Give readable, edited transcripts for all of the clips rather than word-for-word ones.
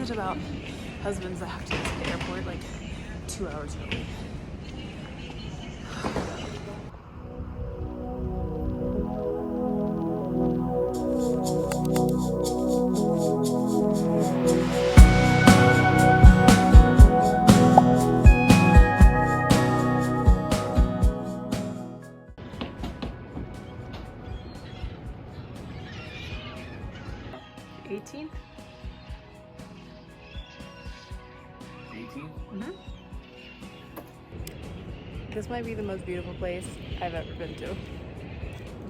much about husbands that have to get to the airport like 2 hours early. This might be the most beautiful place I've ever been to.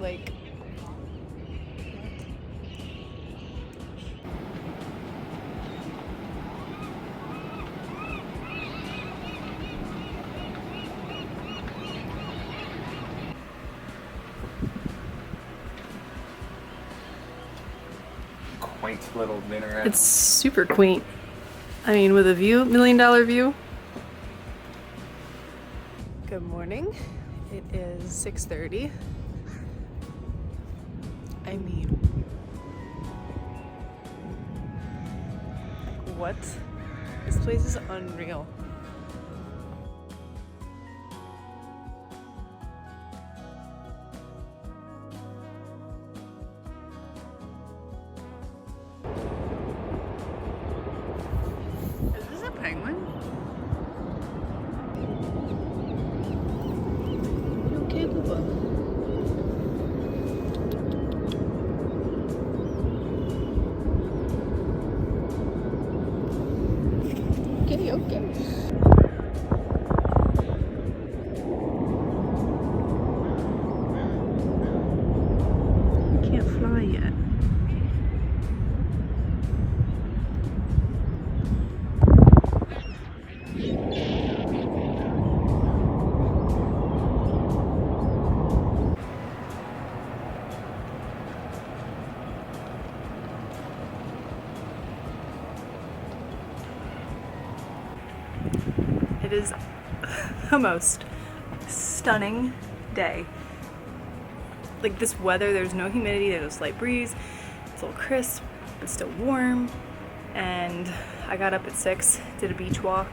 Like, quaint little dinner. It's super quaint. I mean, with a view, $1 million view. Good morning. It is 6:30. I mean, like, what? This place is unreal. Is this a penguin? Okay, Bubba. Okay. He can't fly yet. It is the most stunning day. Like, this weather, there's no humidity, there's a slight breeze, it's a little crisp, but still warm. And I got up at 6, did a beach walk.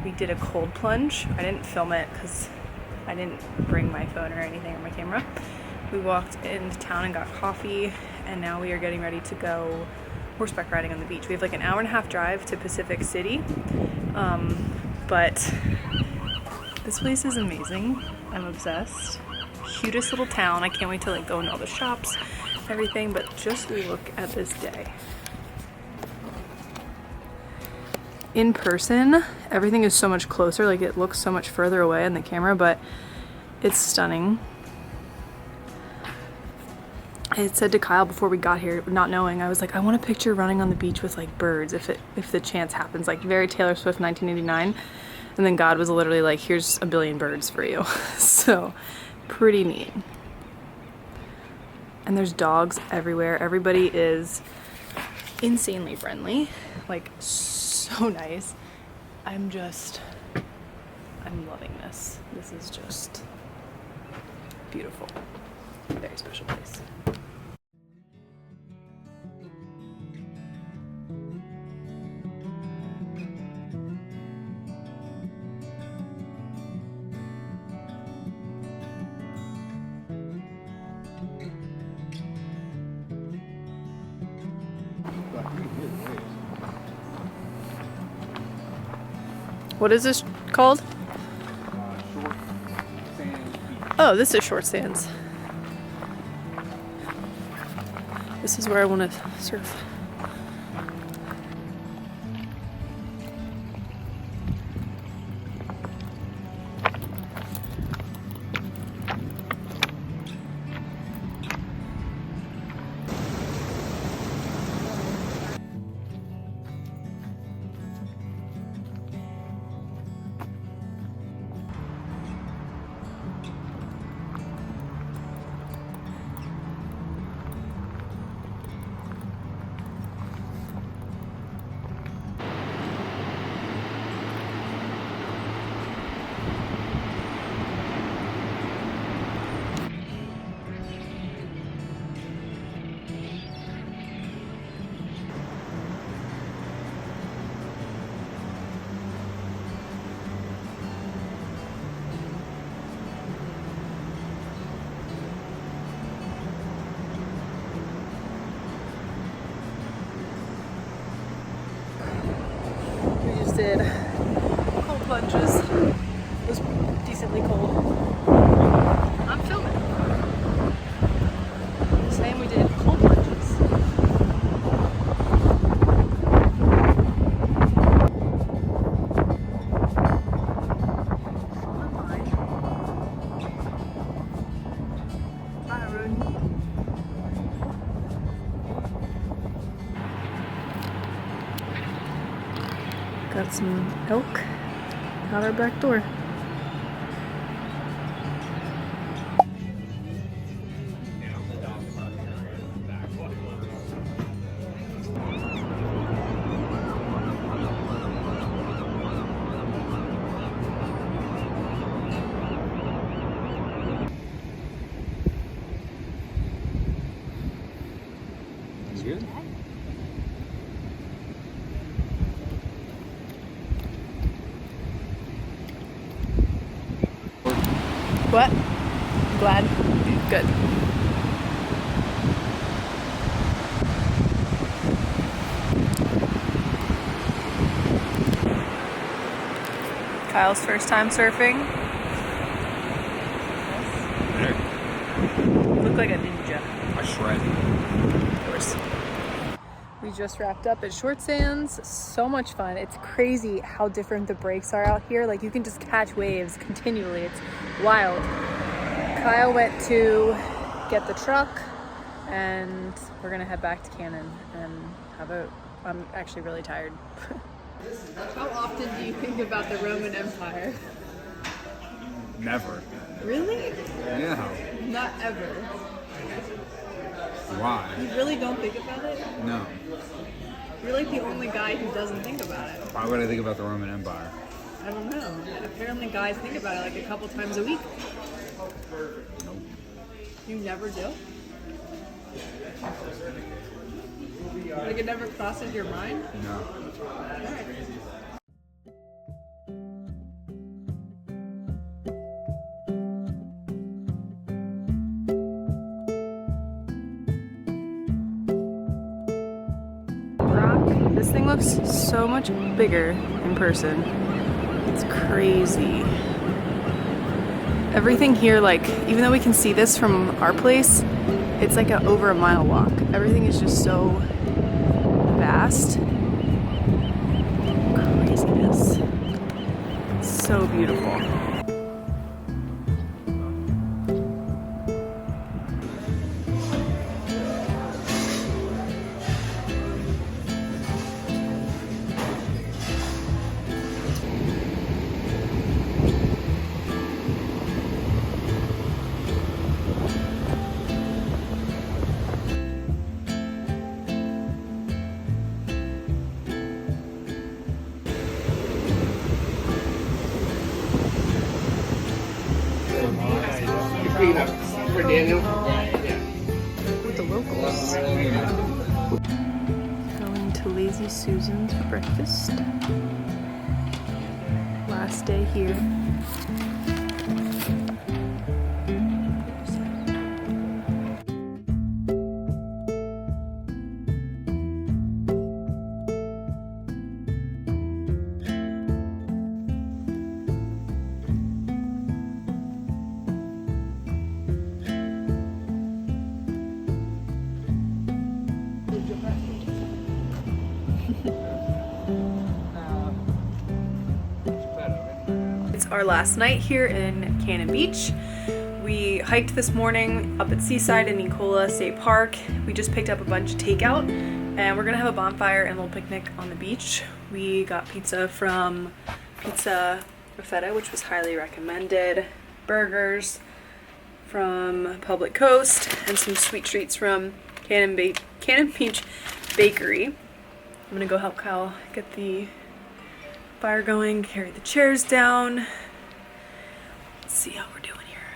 We did a cold plunge. I didn't film it because I didn't bring my phone or anything or my camera. We walked into town and got coffee, and now we are getting ready to go horseback riding on the beach. We have like an 1.5-hour drive to Pacific City. But this place is amazing. I'm obsessed. Cutest little town. I can't wait to like go into all the shops, everything, but just look at this day. In person, everything is so much closer, like it looks so much further away on the camera, but it's stunning. I had said to Kyle before we got here, not knowing, I was like, I want a picture running on the beach with like birds if the chance happens, like very Taylor Swift 1989. And then God was literally like, here's 1 billion birds for you. So pretty neat. And there's dogs everywhere. Everybody is insanely friendly, like so nice. I'm loving this. This is just beautiful. Very special place. What is this called? Short Sands Beach. Oh, this is Short Sands. This is where I want to surf. got some elk out our back door. Good. What? Glad? Good. Kyle's first time surfing. You look like a ninja. I shred. Of course. We just wrapped up at Short Sands. So much fun. It's crazy how different the breaks are out here. Like, you can just catch waves continually. It's wild. Kyle went to get the truck, and we're gonna head back to Cannon and have a... I'm actually really tired. How often do you think about the Roman Empire? Never. Really? Yeah. Not ever. Why? You really don't think about it? No. You're like the only guy who doesn't think about it. Why would I think about the Roman Empire? I don't know. Apparently guys think about it like a couple times a week. Nope. You never do? Like, it never crosses your mind? No. This thing looks so much bigger in person. It's crazy. Everything here, like, even though we can see this from our place, it's like over a mile walk. Everything is just so vast. Craziness. So beautiful. For Daniel? With the locals. Going to Lazy Susan's for breakfast. Last day here. It's our last night here in Cannon Beach. We hiked this morning up at Seaside and Nicola State Park. We just picked up a bunch of takeout and we're gonna have a bonfire and a little picnic on the beach. We got pizza from Pizza Raffetta, which was highly recommended, burgers from Public Coast, and some sweet treats from Cannon Beach Bakery. I'm gonna go help Kyle get the fire going, carry the chairs down. Let's see how we're doing here.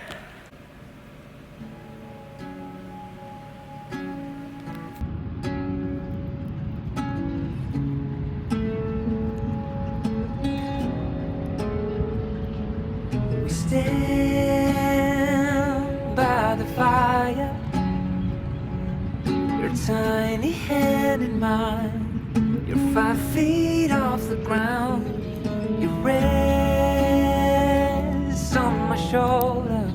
We stand by the fire, your tiny hand in mine. You're 5 feet off the ground. You rest on my shoulder.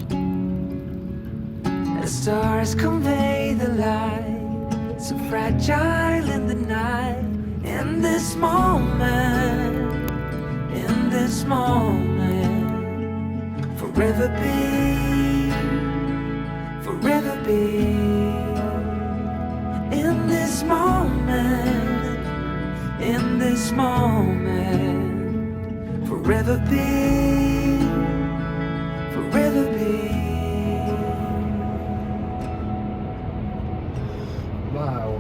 The stars convey the light, so fragile in the night. In this moment, forever be. In this moment. forever be, forever be. Wow.